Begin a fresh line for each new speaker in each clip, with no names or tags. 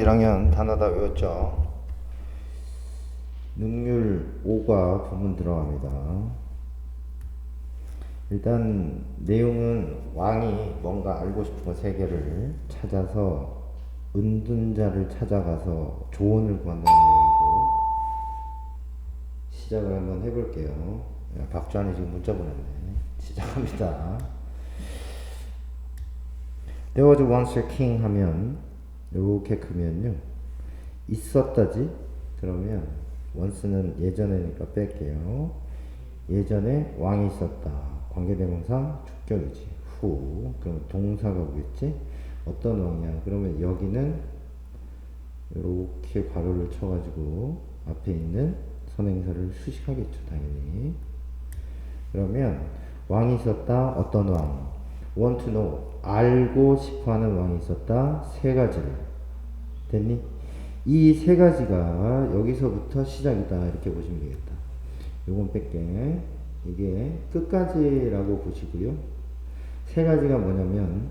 1학년 단어 다 외웠죠? 능률 5가 부문 들어갑니다. 일단 내용은 왕이 뭔가 알고 싶은 거 3개를 찾아서 은둔자를 찾아가서 조언을 구한다는 내용이고, 시작을 한번 해볼게요. 박주환이 지금 문자 보냈네. 시작합니다. There was once a king 하면 이렇게 크면요, 있었다지? 그러면 once는 예전에니까 뺄게요. 예전에 왕이 있었다. 관계대명사 주격이지. 후. 그럼 동사가 오겠지? 어떤 왕이야? 그러면 여기는 이렇게 괄호를 쳐가지고 앞에 있는 선행사를 수식하겠죠, 당연히. 그러면 왕이 있었다. 어떤 왕? want to know. 알고 싶어하는 왕이 있었다. 3가지를. 됐니? 이 3가지가 여기서부터 시작이다. 이렇게 보시면 되겠다. 요건 뺄게. 이게 끝까지라고 보시고요. 3가지가 뭐냐면,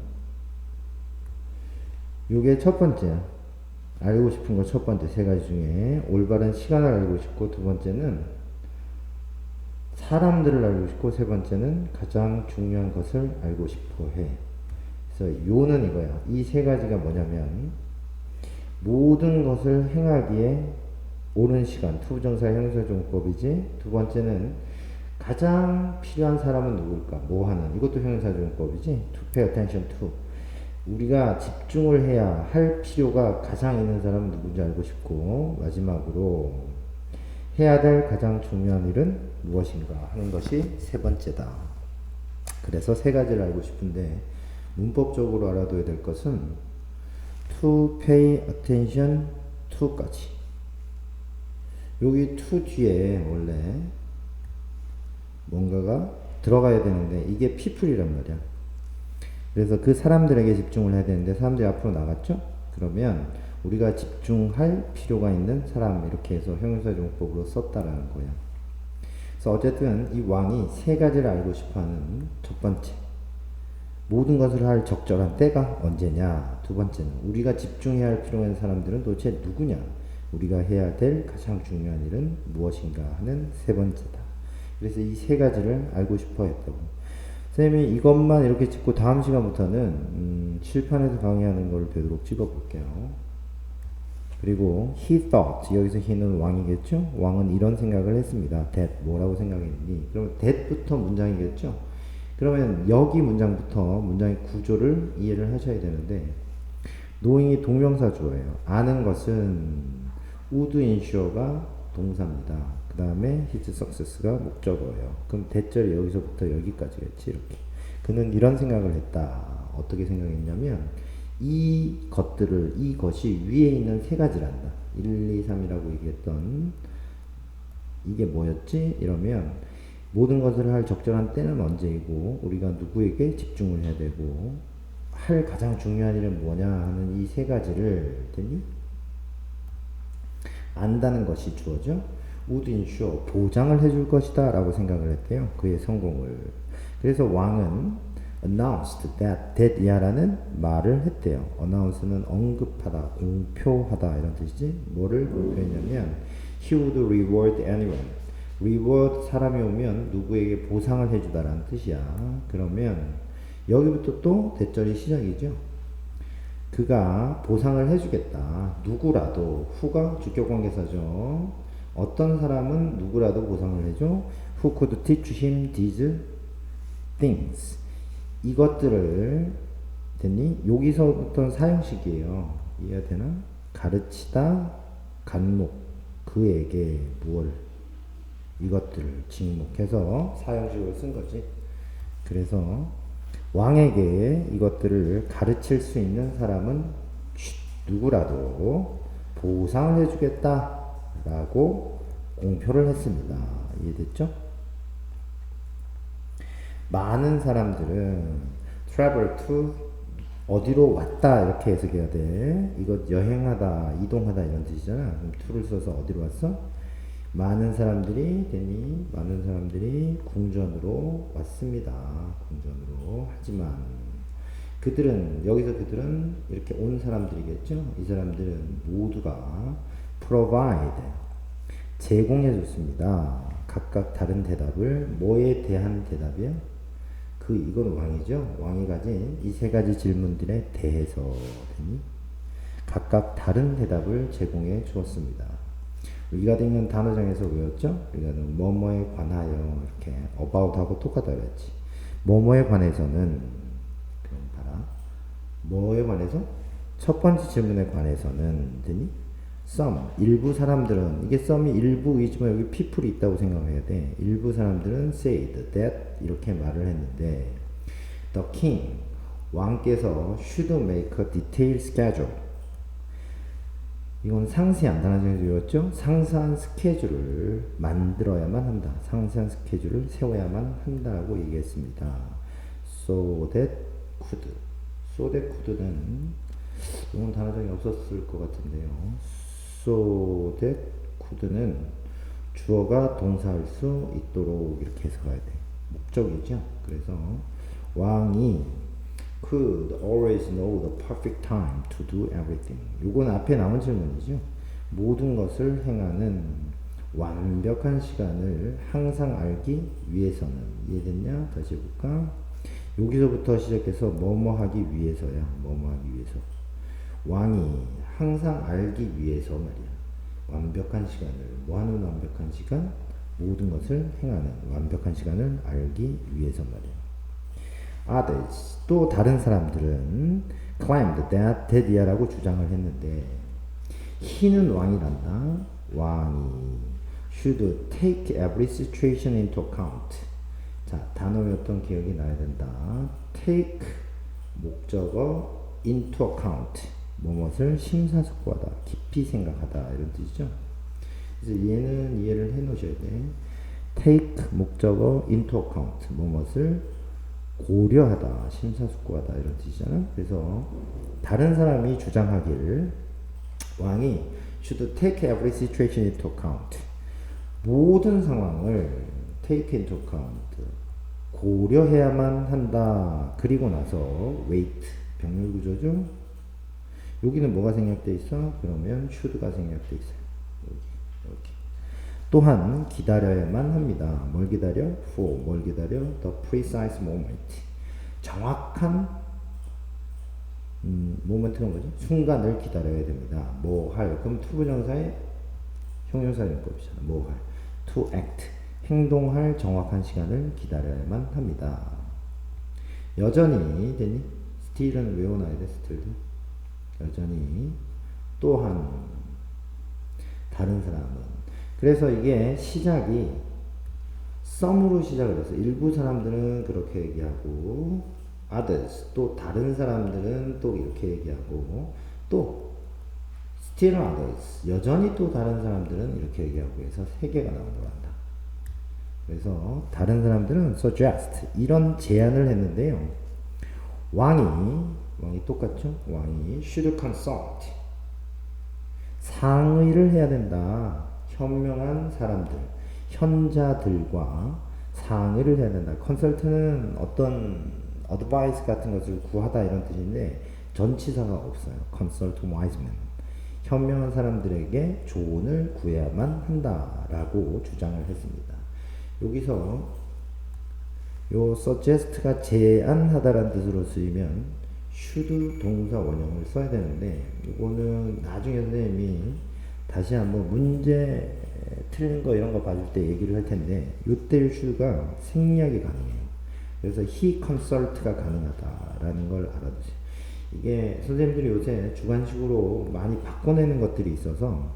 요게 첫 번째. 알고 싶은 거 첫 번째 3가지 중에 올바른 시간을 알고 싶고, 2번째는 사람들을 알고 싶고, 3번째는 가장 중요한 것을 알고 싶어 해. 그래서 요는 이거야. 이 3가지가 뭐냐면, 모든 것을 행하기에 옳은 시간, 투부정사 형용사정법이지. 2번째는 가장 필요한 사람은 누굴까? 뭐 하는? 이것도 형용사정법이지. To pay attention to. 우리가 집중을 해야 할 필요가 가장 있는 사람은 누군지 알고 싶고, 마지막으로 해야 될 가장 중요한 일은 무엇인가 하는 것이 3번째다. 그래서 3가지를 알고 싶은데, 문법적으로 알아둬야 될 것은 to pay attention to까지. 여기 to 뒤에 원래 뭔가가 들어가야 되는데 이게 people이란 말이야. 그래서 그 사람들에게 집중을 해야 되는데 사람들이 앞으로 나갔죠? 그러면 우리가 집중할 필요가 있는 사람, 이렇게 해서 형용사정법으로 썼다라는 거야. 그래서 어쨌든 이 왕이 3가지를 알고 싶어하는 첫 번째, 모든 것을 할 적절한 때가 언제냐. 2번째는 우리가 집중해야 할 필요한 사람들은 도대체 누구냐. 우리가 해야 될 가장 중요한 일은 무엇인가 하는 3번째다. 그래서 이 3가지를 알고 싶어 했다고. 선생님이 이것만 이렇게 찍고 다음 시간부터는 칠판에서 강의하는 걸 되도록 찍어볼게요. 그리고 he thought, 여기서 he는 왕이겠죠? 왕은 이런 생각을 했습니다. that, 뭐라고 생각했니? 그러면 that부터 문장이겠죠? 그러면 여기 문장부터 문장의 구조를 이해를 하셔야 되는데, knowing이 동명사 주어예요. 아는 것은 would ensure가 동사입니다. 그 다음에 his success가 목적어예요. 그럼 대절이 여기서부터 여기까지겠지, 이렇게. 그는 이런 생각을 했다. 어떻게 생각했냐면, 이것이 위에 있는 3가지란다. 1, 2, 3이라고 얘기했던 이게 뭐였지? 이러면 모든 것을 할 적절한 때는 언제이고, 우리가 누구에게 집중을 해야 되고, 할 가장 중요한 일은 뭐냐 하는 이 3가지를 됐니? 안다는 것이 주어죠. would ensure, 보장을 해줄 것이다 라고 생각을 했대요. 그의 성공을. 그래서 왕은 announced that 이하라는 말을 했대요. announce는 언급하다, 공표하다 이런 뜻이지. 뭐를 공표했냐면 he would reward anyone. reward, 사람이 오면 누구에게 보상을 해주다라는 뜻이야. 그러면 여기부터 또 대절이 시작이죠. 그가 보상을 해주겠다. 누구라도. 후가 주격관계사죠. 어떤 사람은 누구라도 보상을 해줘. Who could teach him these things. 이것들을, 됐니? 여기서부터는 사형식이에요. 이해가 되나? 가르치다, 간목, 그에게 무엇, 이것들을 직목해서 사형식으로 쓴 거지. 그래서 왕에게 이것들을 가르칠 수 있는 사람은 누구라도 보상을 해주겠다 라고 공표를 했습니다. 이해됐죠? 많은 사람들은 travel to, 어디로 왔다 이렇게 해석해야 돼. 이거 여행하다, 이동하다 이런 뜻이잖아. 그럼 to를 써서 어디로 왔어? 많은 사람들이 되니, 많은 사람들이 궁전으로 왔습니다. 궁전으로. 하지만 그들은 이렇게 온 사람들이겠죠. 이 사람들은 모두가 provide 제공해 줬습니다. 각각 다른 대답을 뭐에 대한 대답이요? 이건 왕이죠. 왕이 가진 이 세 가지 질문들에 대해서 각각 다른 대답을 제공해 주었습니다. 우리가 등은 단어장에서 외웠죠? 우리가는 뭐뭐에 관하여 이렇게 about하고 똑같다 그랬지. 뭐뭐에 관해서는 그럼 봐라. 뭐에 관해서? 첫 번째 질문에 관해서는 되니? some 일부 사람들은 이게 some이 일부이지만 여기 people이 있다고 생각해야 돼. 일부 사람들은 said that 이렇게 말을 했는데 the king 왕께서 should make a detailed schedule 이건 상세한 단어중에서 외웠죠? 상세한 스케줄을 만들어야만 한다. 상세한 스케줄을 세워야만 한다고 얘기했습니다. so that could는 이건 단어중에 없었을 것 같은데요. so that could는 주어가 동사할 수 있도록 이렇게 해석해야 돼. 목적이죠. 그래서 왕이 could always know the perfect time to do everything. 요건 앞에 나온 질문이죠. 모든 것을 행하는 완벽한 시간을 항상 알기 위해서는. 이해됐냐? 다시 해볼까? 여기서부터 시작해서 뭐뭐 하기 위해서야. 뭐뭐 하기 위해서. 왕이 항상 알기 위해서 말이야. 완벽한 시간을. 뭐 하는 완벽한 시간? 모든 것을 행하는 완벽한 시간을 알기 위해서 말이야. Others, 또 다른 사람들은 claimed that 라고 주장을 했는데 he는 왕이란다. 왕이 should take every situation into account. 자, 단어였던 기억이 나야 된다. take 목적어 into account 무엇을 심사숙고하다, 깊이 생각하다 이런 뜻이죠. 그래서 얘는 이해를 해 놓으셔야 돼. take 목적어 into account 무엇을 고려하다, 심사숙고하다 이런 뜻이잖아. 그래서 다른 사람이 주장하기를 왕이 should take every situation into account 모든 상황을 take into account 고려해야만 한다. 그리고 나서 wait 병렬 구조죠. 여기는 뭐가 생략되어 있어? 그러면 should가 생략되어 있어요. 여기. 또한 기다려야만 합니다. 뭘 기다려? for 뭘 기다려? the precise moment 정확한 moment가 뭐지? 순간을 기다려야 됩니다. 뭐 할? 그럼 투부정사의 형용사용법이잖아. 뭐 할? to act 행동할 정확한 시간을 기다려야만 합니다. 여전히 되니? still은 외워놔야 돼. still도 여전히 또한 다른 사람은 그래서 이게 시작이 some으로 시작을 해서 일부 사람들은 그렇게 얘기하고 others 또 다른 사람들은 또 이렇게 얘기하고 또 still others 여전히 또 다른 사람들은 이렇게 얘기하고 해서 세 개가 나온다고 한다. 그래서 다른 사람들은 suggest 이런 제안을 했는데요. 왕이 똑같죠? 왕이 should consult 상의를 해야 된다. 현명한 사람들, 현자들과 상의를 해야 된다. 컨설트는 어떤 어드바이스 같은 것을 구하다 이런 뜻인데 전치사가 없어요. consult wise men. 현명한 사람들에게 조언을 구해야만 한다라고 주장을 했습니다. 여기서 요 suggest가 제안하다라는 뜻으로 쓰이면 should 동사 원형을 써야 되는데 이거는 나중에 선생님이 다시 한번 문제 틀린 거 이런 거 봐줄 때 얘기를 할 텐데 요때 should가 생략이 가능해요. 그래서 he consult가 가능하다라는 걸 알아두세요. 이게 선생님들이 요새 주관식으로 많이 바꿔내는 것들이 있어서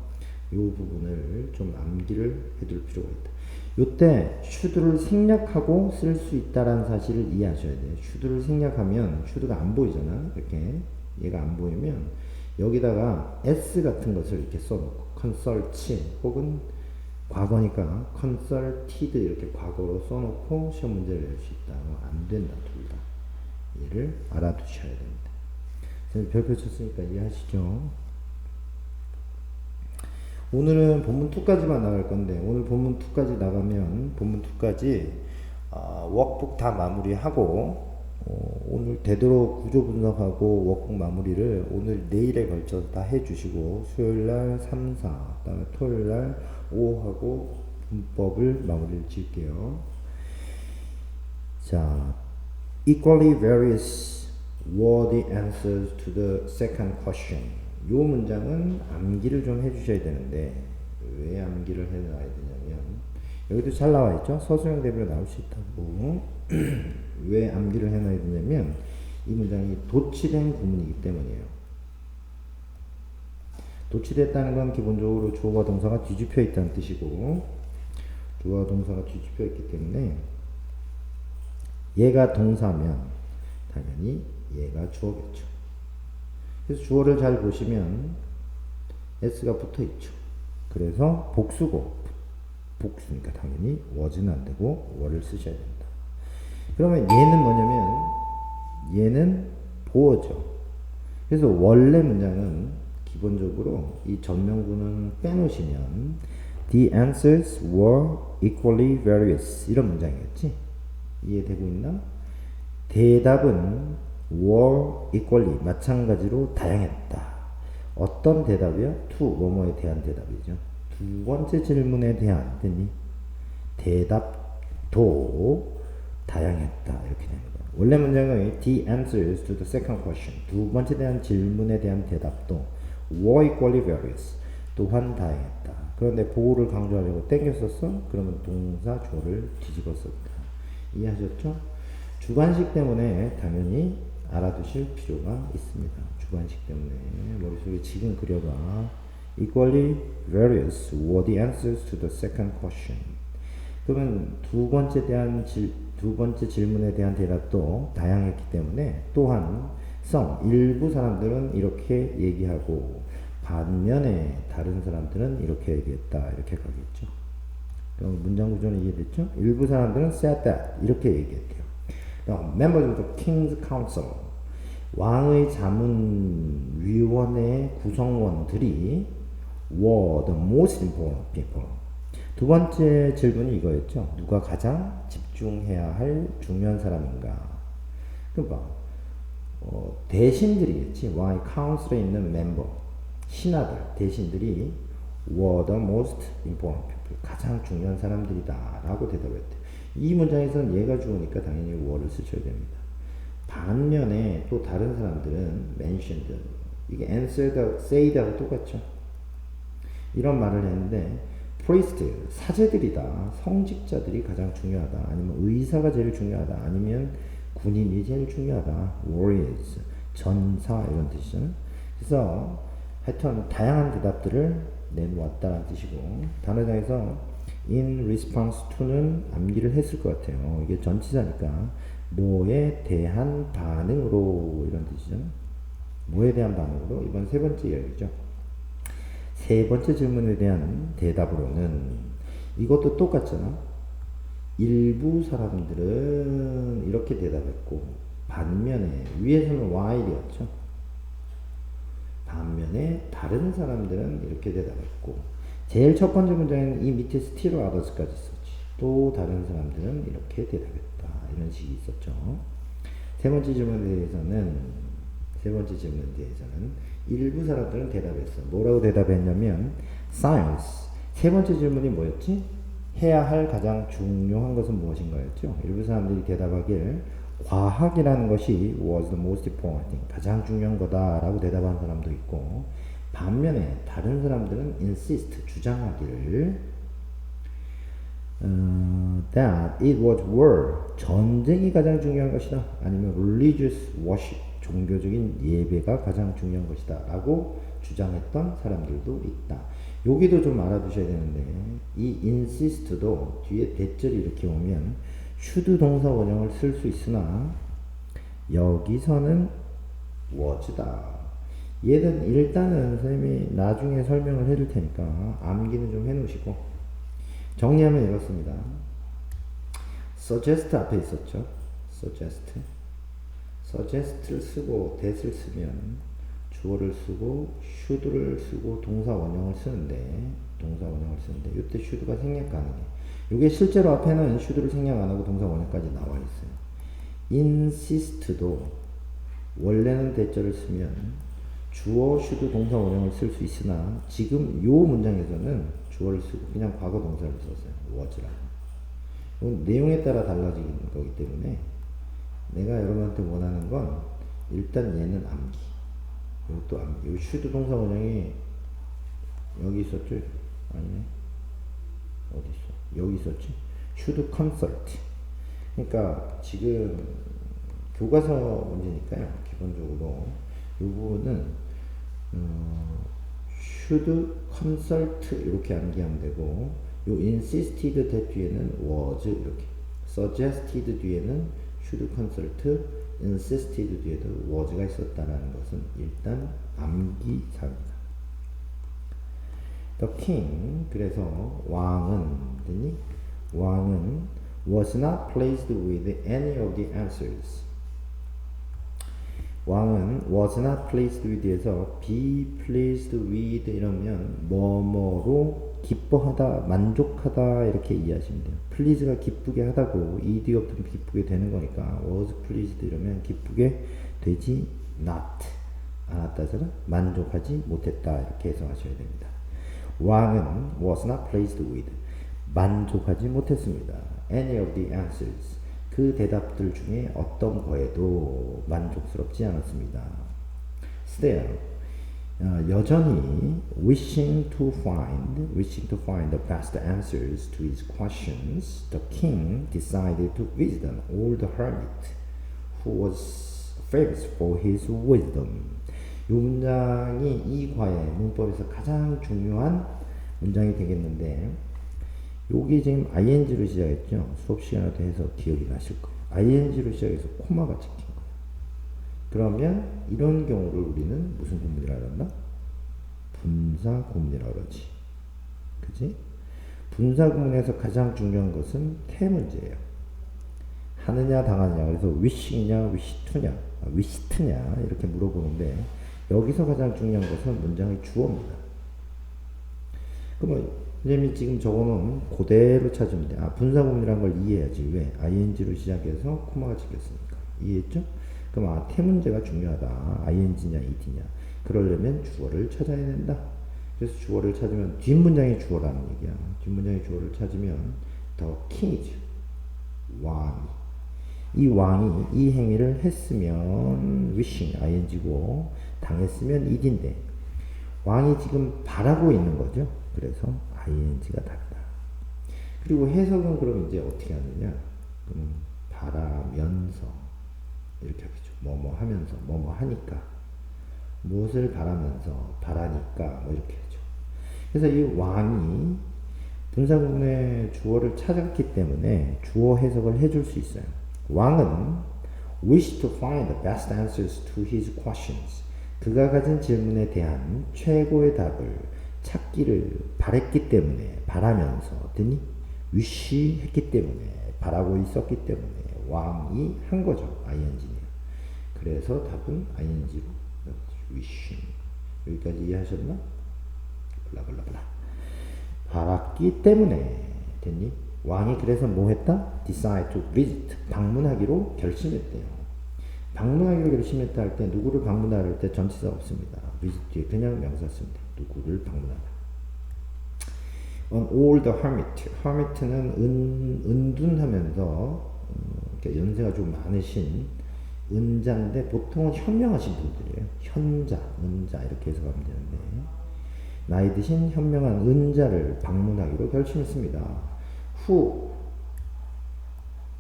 이 부분을 좀 암기를 해둘 필요가 있다. 요때 should를 생략하고 쓸 수 있다라는 사실을 이해하셔야 돼요. should를 생략하면 should가 안 보이잖아. 이렇게 얘가 안 보이면 여기다가 s 같은 것을 이렇게 써놓고 consult 혹은 과거니까 consulted 이렇게 과거로 써놓고 시험 문제를 낼 수 있다. 안 된다. 둘 다. 얘를 알아두셔야 됩니다. 별표 쳤으니까 이해하시죠? 오늘은 본문 2까지만 나갈 건데 오늘 본문 2까지 나가면 본문 2까지 워크북 다 마무리하고 오늘 되도록 구조 분석하고 워크북 마무리를 오늘 내일에 걸쳐서 다 해주시고 수요일날 3, 4, 그 다음에 토요일날 5하고 문법을 마무리를 지을게요. 자, equally various were the answers to the second question. 이 문장은 암기를 좀 해주셔야 되는데 왜 암기를 해놔야 되냐면 여기도 잘 나와 있죠. 서술형 대비로 나올 수 있다고. 왜 암기를 해놔야 되냐면 이 문장이 도치된 구문이기 때문이에요. 도치됐다는 건 기본적으로 주어와 동사가 뒤집혀 있다는 뜻이고 주어와 동사가 뒤집혀 있기 때문에 얘가 동사면 당연히 얘가 주어겠죠. 그래서 주어를 잘 보시면 s가 붙어 있죠. 그래서 복수고 복수니까 당연히 was는 안 되고 were를 쓰셔야 됩니다. 그러면 얘는 뭐냐면 얘는 보어죠. 그래서 원래 문장은 기본적으로 이 전명구는 빼놓으시면 the answers were equally various 이런 문장이겠지. 이해되고 있나? 대답은 were equally 마찬가지로 다양했다. 어떤 대답이요? to 뭐뭐에 대한 대답이죠. 두 번째 질문에 대한 됐니? 대답도 다양했다 이렇게 됩니다. 원래 문장은 the answers to the second question 두 번째 대한 질문에 대한 대답도 were equally various 또한 다양했다. 그런데 보호를 강조하려고 땡겼었어? 그러면 동사 주어를 뒤집었었다. 이해하셨죠? 주관식 때문에 당연히 알아두실 필요가 있습니다. 주관식 때문에 머릿속에 지금 그려봐. Equally various were the answers to the second question. 그러면 두 번째 질문에 대한 대답도 다양했기 때문에 또한 일부 사람들은 이렇게 얘기하고 반면에 다른 사람들은 이렇게 얘기했다. 이렇게 가겠죠. 그럼 문장 구조는 이해됐죠? 일부 사람들은 said that 이렇게 얘기했대요. Members of the King's Council 왕의 자문위원회 구성원들이 were the most important people. 두 번째 질문이 이거였죠. 누가 가장 집중해야 할 중요한 사람인가? 그러니까 대신들이겠지. 왕의 카운슬에 있는 멤버, 신하들, 대신들이 were the most important people. 가장 중요한 사람들이다 라고 대답했대. 이 문장에서는 얘가 주어니까 당연히 were를 쓰셔야 됩니다. 반면에 또 다른 사람들은 mentioned, 이게 answered, said하고 똑같죠. 이런 말을 했는데 priest, 사제들이다, 성직자들이 가장 중요하다, 아니면 의사가 제일 중요하다, 아니면 군인이 제일 중요하다, warriors, 전사 이런 뜻이잖아요. 그래서 하여튼 다양한 대답들을 내놓았다는 뜻이고 단어장에서 in response to는 암기를 했을 것 같아요. 이게 전치사니까 뭐에 대한 반응으로 이런 뜻이잖아요. 뭐에 대한 반응으로 이번 세 번째 이야기죠. 세 번째 질문에 대한 대답으로는 이것도 똑같잖아. 일부 사람들은 이렇게 대답했고 반면에 위에서는 while이었죠. 반면에 다른 사람들은 이렇게 대답했고 제일 첫 번째 문장에는 이 밑에 still others까지 있었지. 또 다른 사람들은 이렇게 대답했다. 이런 식이 있었죠. 세 번째 질문에 대해서는 일부 사람들은 대답했어. 뭐라고 대답했냐면 science. 세 번째 질문이 뭐였지? 해야 할 가장 중요한 것은 무엇인가였죠? 일부 사람들이 대답하길 과학이라는 것이 was the most important thing. 가장 중요한 거다라고 대답한 사람도 있고 반면에 다른 사람들은 insist. 주장하기를 that it was war. 전쟁이 가장 중요한 것이다. 아니면 religious worship. 종교적인 예배가 가장 중요한 것이다 라고 주장했던 사람들도 있다. 여기도 좀 알아두셔야 되는데 이 insist도 뒤에 대절이 이렇게 오면 should 동사 원형을 쓸 수 있으나 여기서는 was다. 얘는 일단은 선생님이 나중에 설명을 해줄 테니까 암기는 좀 해놓으시고 정리하면 이렇습니다. suggest 앞에 있었죠. suggest를 쓰고 that을 쓰면 주어를 쓰고 should를 쓰고 동사 원형을 쓰는데 이때 should가 생략 가능해. 이게 실제로 앞에는 should를 생략 안 하고 동사 원형까지 나와 있어요. insist도 원래는 대절을 쓰면 주어, should 동사 원형을 쓸 수 있으나 지금 요 문장에서는 주어를 쓰고 그냥 과거 동사를 썼어요. was라고. 이건 내용에 따라 달라지는 거기 때문에 내가 여러분한테 원하는 건 일단 얘는 암기. 이것도 암기. 요 should 동사 원형이 여기 있었죠? 아니네. 어디 있어? 여기 있었지? should consult. 그러니까 지금 교과서 문제니까요. 기본적으로 이 부분은 should consult 이렇게 암기하면 되고 요 insisted that 뒤에는 was 이렇게 suggested 뒤에는 should consult insisted 뒤에도 was가 있었다라는 것은 일단 암기사입니다. The king 그래서 왕은 was not pleased with any of the answers. 왕은 was not pleased with에서 be pleased with 이러면 뭐뭐로 기뻐하다, 만족하다 이렇게 이해하시면 돼요. please가 기쁘게 하다고 ed 없으면 기쁘게 되는 거니까 was pleased 이러면 기쁘게 되지 not 않았다잖아. 만족하지 못했다 이렇게 해석하셔야 됩니다. 왕은 was not pleased with 만족하지 못했습니다. any of the answers 그 대답들 중에 어떤 거에도 만족스럽지 않았습니다. Still, 여전히 wishing to find the best answers to his questions, the king decided to visit an old hermit who was famous for his wisdom. 이 문장이 이 과의 문법에서 가장 중요한 문장이 되겠는데 여기 지금 ing로 시작했죠. 수업 시간에도 해서 기억이 나실 거예요. ing로 시작해서 코마가 찍힌 거예요. 그러면 이런 경우를 우리는 무슨 구문이라고 한다? 분사 구문이라고 그러지. 그지? 분사 구문에서 가장 중요한 것은 태문제예요. 하느냐 당하느냐. 그래서 wish이냐 wish트냐 이렇게 물어보는데 여기서 가장 중요한 것은 문장의 주어입니다. 그러면 선생님이 지금 저거는 그대로 찾으면 돼. 분사 구문이라는 걸 이해해야지. 왜? ing로 시작해서 코마가 찍혔으니까. 이해했죠? 그럼 태문제가 중요하다. ing냐 ed냐. 그러려면 주어를 찾아야 된다. 그래서 주어를 찾으면 뒷문장이 주어라는 얘기야. 뒷문장이 주어를 찾으면 the king이죠. 왕이. 이 왕이 이 행위를 했으면 wishing ing고 당했으면 ed인데 왕이 지금 바라고 있는 거죠. 그래서 ing가 다르다. 그리고 해석은 그럼 이제 어떻게 하느냐? 바라면서 이렇게 하겠죠. 뭐뭐 하면서, 뭐뭐 하니까, 무엇을 바라면서, 바라니까 뭐 이렇게 하죠. 그래서 이 왕이 분사구문의 주어를 찾았기 때문에 주어 해석을 해줄 수 있어요. 왕은 wished to find the best answers to his questions. 그가 가진 질문에 대한 최고의 답을 찾기를 바랬기 때문에 바라면서 드니 wish 했기 때문에 바라고 있었기 때문에 왕이 한 거죠. ing네요. 그래서 답은 ing로 wishing. 여기까지 이해하셨나? 블라블라블라. 바랐기 때문에 됐니? 왕이 그래서 뭐 했다? decide to visit. 방문하기로 결심했대요. 방문하기로 결심했다 할 때 누구를 방문하라 할 때 전치사 없습니다. visit 뒤에 그냥 명사 씁니다. 누구를 방문하다. An old hermit. hermit는 은둔하면서 연세가 좀 많으신 은자인데 보통은 현명하신 분들이에요. 현자, 은자 이렇게 해석하면 되는데 나이 드신 현명한 은자를 방문하기로 결심했습니다. 후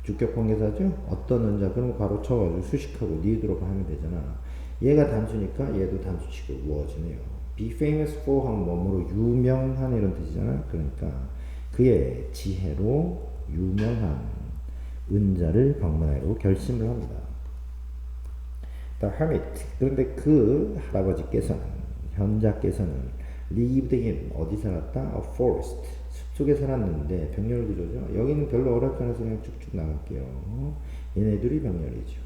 주격관계사죠. 어떤 은자 그럼 괄호 쳐가지고 수식하고 니으드로 하면 되잖아. 얘가 단수니까 얘도 단수치고 was네요. be famous for 하면 뭐뭐로 유명한 이런 뜻이잖아. 그러니까 그의 지혜로 유명한 은자를 방문하기로 결심을 합니다. The hermit. 그런데 그 할아버지께서는 현자께서는 lived in 어디 살았다? A forest. 숲속에 살았는데 병렬 구조죠. 여기는 별로 어렵지 않아서 그냥 쭉쭉 나갈게요. 얘네들이 병렬이죠.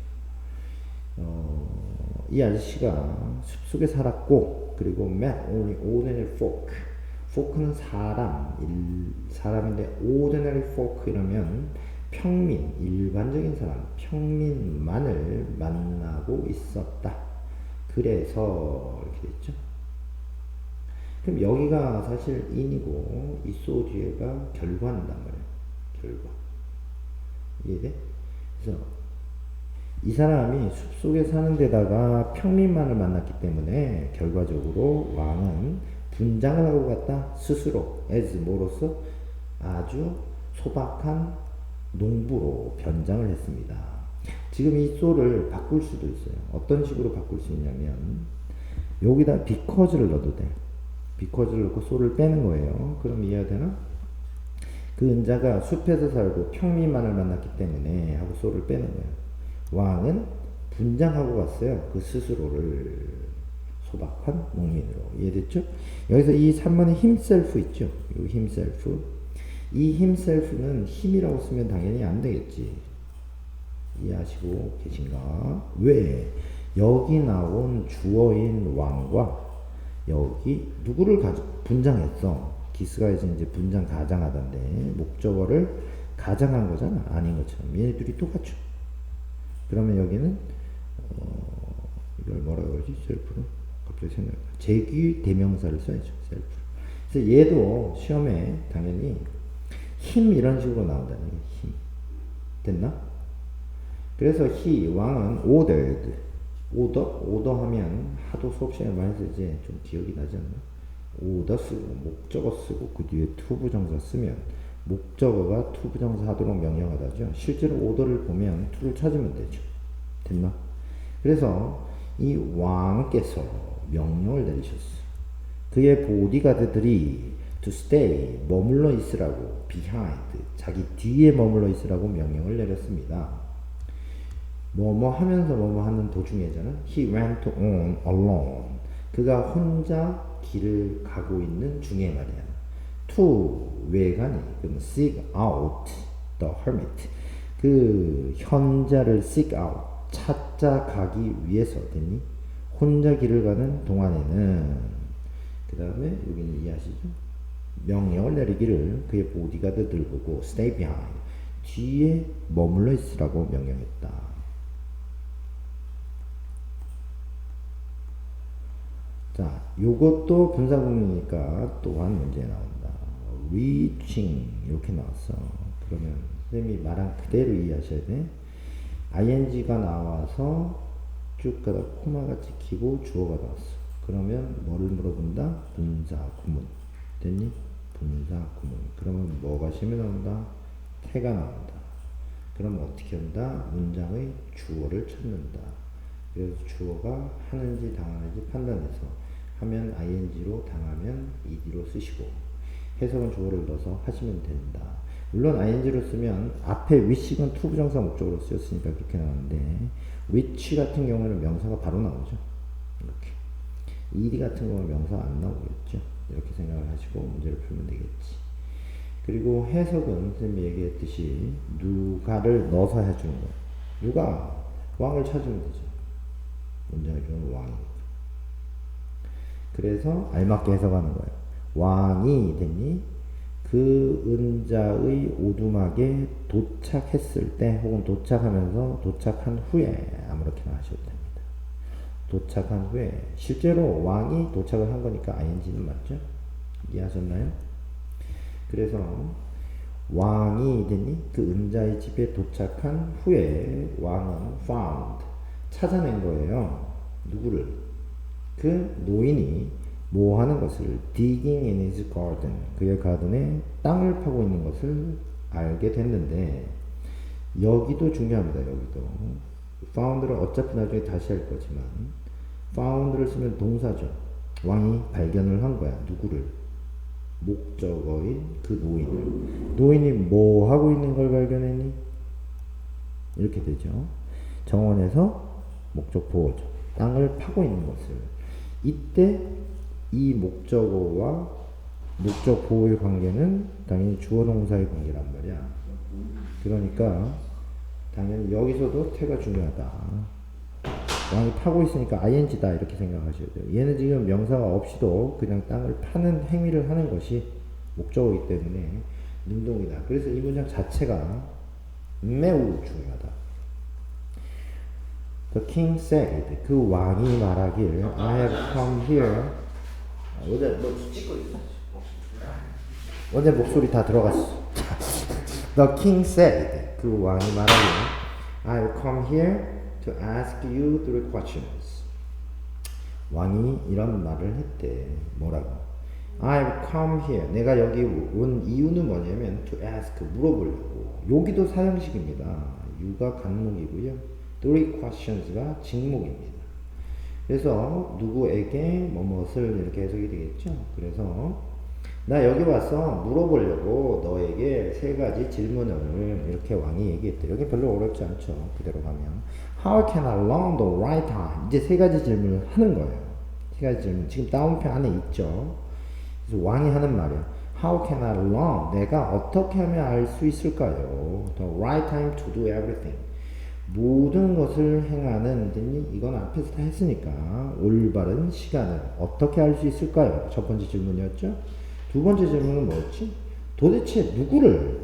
이 아저씨가 숲속에 살았고 그리고 met only ordinary folk. folk는 사람인데 ordinary folk 이라면 평민, 일반적인 사람, 평민만을 만나고 있었다. 그래서 이렇게 됐죠. 그럼 여기가 사실 인이고 이 소 뒤에가 결과한단 말이에요. 결과. 이해돼? 그래서 이 사람이 숲속에 사는 데다가 평민만을 만났기 때문에 결과적으로 왕은 분장을 하고 갔다. 스스로 as 뭐로서 아주 소박한 농부로 변장을 했습니다. 지금 이 so를 바꿀 수도 있어요. 어떤 식으로 바꿀 수 있냐면 여기다 because를 넣어도 돼. because를 넣고 so를 빼는 거예요. 그럼 이해가 되나? 그 은자가 숲에서 살고 평민만을 만났기 때문에 하고 so를 빼는 거예요. 왕은 분장하고 갔어요. 그 스스로를 소박한 농민으로. 이해됐죠? 여기서 이 3번의 himself 있죠? 이 himself. 이 himself는 힘이라고 쓰면 당연히 안 되겠지. 이해하시고 계신가? 왜? 여기 나온 주어인 왕과 여기 누구를 분장했어? 기스가 이제 분장 가장하던데 목적어를 가장한 거잖아. 아닌 것처럼. 얘네들이 똑같죠. 그러면 여기는 이걸 뭐라 그러지? 셀프로 갑자기 생각. 제귀 대명사를 써야죠. 셀프. 그래서 얘도 시험에 당연히 힘 이런 식으로 나온다는 게 힘. 됐나? 그래서 왕은 ordered. order 하면 하도 수업 시간에 많이 쓰지 좀 기억이 나지 않나? order 쓰고 목적어 쓰고 그 뒤에 to 부정사 쓰면 목적어가 to 부정사 하도록 명령하다죠. 실제로 order를 보면 to를 찾으면 되죠. 됐나? 그래서 이 왕께서 명령을 내리셨어. 그의 보디가드들이 to stay, 머물러 있으라고, behind, 자기 뒤에 머물러 있으라고 명령을 내렸습니다. 뭐뭐 하면서 뭐뭐 하는 도중에잖아. He went on alone. 그가 혼자 길을 가고 있는 중에 말이야. to, 왜 가니? 그럼 seek out the hermit. 그 현자를 seek out, 찾아가기 위해서 됐니? 혼자 길을 가는 동안에는 그 다음에 여기는 이해하시죠? 명령을 내리기를 그의 보디가드들 보고 stay behind, 뒤에 머물러 있으라고 명령했다. 자, 요것도 분사구문이니까 또한 문제 나온다. reaching 이렇게 나왔어. 그러면 선생님이 말한 그대로 이해하셔야 돼. ing가 나와서 쭉 가다 코마가 찍히고 주어가 나왔어. 그러면 뭐를 물어본다? 분사구문. 됐니? 분사구문. 그러면 뭐가 심이 나온다? 태가 나온다. 그럼 어떻게 한다? 문장의 주어를 찾는다. 그래서 주어가 하는지 당하는지 판단해서 하면 ing로 당하면 ed로 쓰시고 해석은 주어를 넣어서 하시면 된다. 물론 ing로 쓰면 앞에 which는 to 부정사 목적으로 쓰였으니까 그렇게 나오는데 which 같은 경우는 명사가 바로 나오죠. 이렇게. ed 같은 경우는 명사가 안 나오겠죠. 이렇게 생각을 하시고 문제를 풀면 되겠지. 그리고 해석은 선생님이 얘기했듯이 누가를 넣어서 해주는 거예요. 누가 왕을 찾으면 되죠. 문장의 주어는 왕이니까. 그래서 알맞게 해석하는 거예요. 왕이 됐니? 그 은자의 오두막에 도착했을 때 혹은 도착하면서 도착한 후에 아무렇게나 하셔도 됩니다. 도착한 후에 실제로 왕이 도착을 한 거니까 ing는 맞죠? 이해하셨나요? 그래서 왕이 됐니? 그 은자의 집에 도착한 후에 왕은 found, 찾아낸 거예요. 누구를? 그 노인이 뭐 하는 것을 digging in his garden, 그의 가든에 땅을 파고 있는 것을 알게 됐는데 여기도 중요합니다. 여기도 found를 어차피 나중에 다시 할 거지만 found를 쓰면 동사죠. 왕이 발견을 한 거야. 누구를? 목적어인 그 노인을. 노인이 뭐 하고 있는 걸 발견했니? 이렇게 되죠. 정원에서 목적 보호죠. 땅을 파고 있는 것을. 이때 이 목적어와 목적 보호의 관계는 당연히 주어 동사의 관계란 말이야. 그러니까 당연히 여기서도 태가 중요하다. 왕이 파고 있으니까 ing다 이렇게 생각하셔야 돼요. 얘는 지금 명사가 없이도 그냥 땅을 파는 행위를 하는 것이 목적어이기 때문에 능동이다. 그래서 이 문장 자체가 매우 중요하다. The king said, 그 왕이 말하길, I have come here. 어제 뭐 찍고 있어? 어제 목소리 다 들어갔어. The king said, 그 왕이 말하길, I have come here to ask you three questions. 왕이 이런 말을 했대. 뭐라고? I've come here. 내가 여기 온 이유는 뭐냐면 to ask, 물어보려고. 여기도 사형식입니다. you가 간목이고요. three questions가 직목입니다. 그래서 누구에게 뭐뭇을 이렇게 해석이 되겠죠. 그래서 나 여기 와서 물어보려고 너에게 세 가지 질문을 이렇게 왕이 얘기했대. 여기 별로 어렵지 않죠. 그대로 가면 How can I learn the right time? 이제 세 가지 질문을 하는 거예요. 세 가지 질문 지금 다운표 안에 있죠. 그래서 왕이 하는 말이야. How can I learn? 내가 어떻게 하면 알 수 있을까요? The right time to do everything. 모든 것을 행하는, 이건 앞에서 다 했으니까 올바른 시간을 어떻게 할 수 있을까요? 첫 번째 질문이었죠. 두 번째 질문은 뭐였지? 도대체 누구를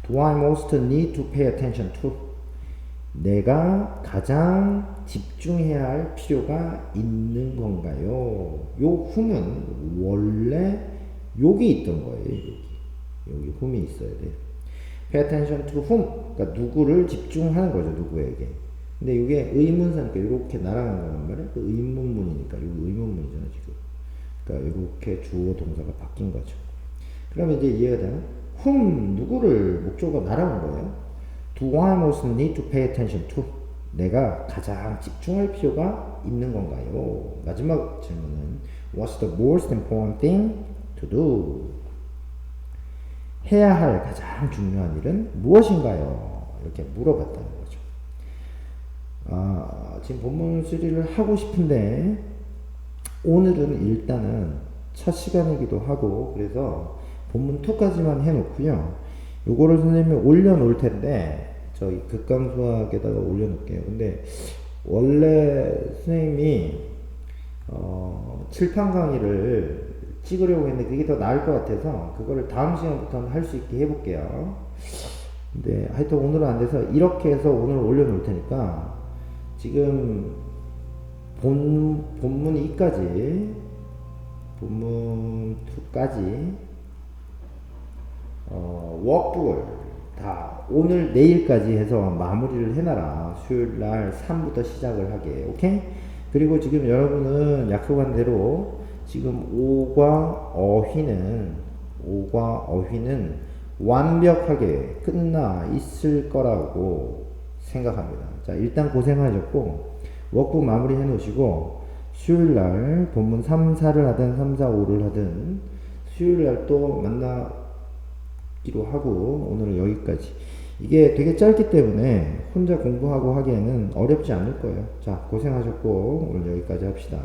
Do I most need to pay attention to? 내가 가장 집중해야 할 필요가 있는 건가요? 요 whom은 원래 여기 있던 거예요. 여기 whom이 있어야 돼요. Pay attention to whom? 그러니까 누구를 집중하는 거죠. 누구에게. 근데 이게 의문사니까 이렇게 날아가는 거란 말이야. 그 의문문이니까. 이거 의문문이잖아 지금. 그러니까 이렇게 주어 동사가 바뀐 거죠. 그러면 이제 이해가 되나? whom 누구를 목적어가 날아온 거예요. Do I most need to pay attention to? 내가 가장 집중할 필요가 있는 건가요? 마지막 질문은 What's the most important thing to do? 해야 할 가장 중요한 일은 무엇인가요? 이렇게 물어봤다는 거죠. 지금 본문 3를 하고 싶은데 오늘은 일단은 첫 시간이기도 하고 그래서 본문 2까지만 해놓고요. 요거를 선생님이 올려놓을 텐데 저희 극강수학에다가 올려놓을게요. 근데 원래 선생님이 칠판 강의를 찍으려고 했는데 그게 더 나을 것 같아서 그거를 다음 시간부터는 할 수 있게 해볼게요. 근데 하여튼 오늘은 안 돼서 이렇게 해서 오늘 올려놓을 테니까 지금 본문 2까지 본문 2까지 워크북을 다 오늘 내일까지 해서 마무리를 해놔라. 수요일 날 3부터 시작을 하게. 오케이? 그리고 지금 여러분은 약속한 대로 지금 오과 어휘는 완벽하게 끝나 있을 거라고 생각합니다. 자, 일단 고생하셨고 워크북 마무리 해 놓으시고 수요일 날 본문 3, 4를 하든 3, 4, 5를 하든 수요일 날 또 만나기로 하고 오늘은 여기까지. 이게 되게 짧기 때문에 혼자 공부하고 하기에는 어렵지 않을 거예요. 자, 고생하셨고 오늘 여기까지 합시다.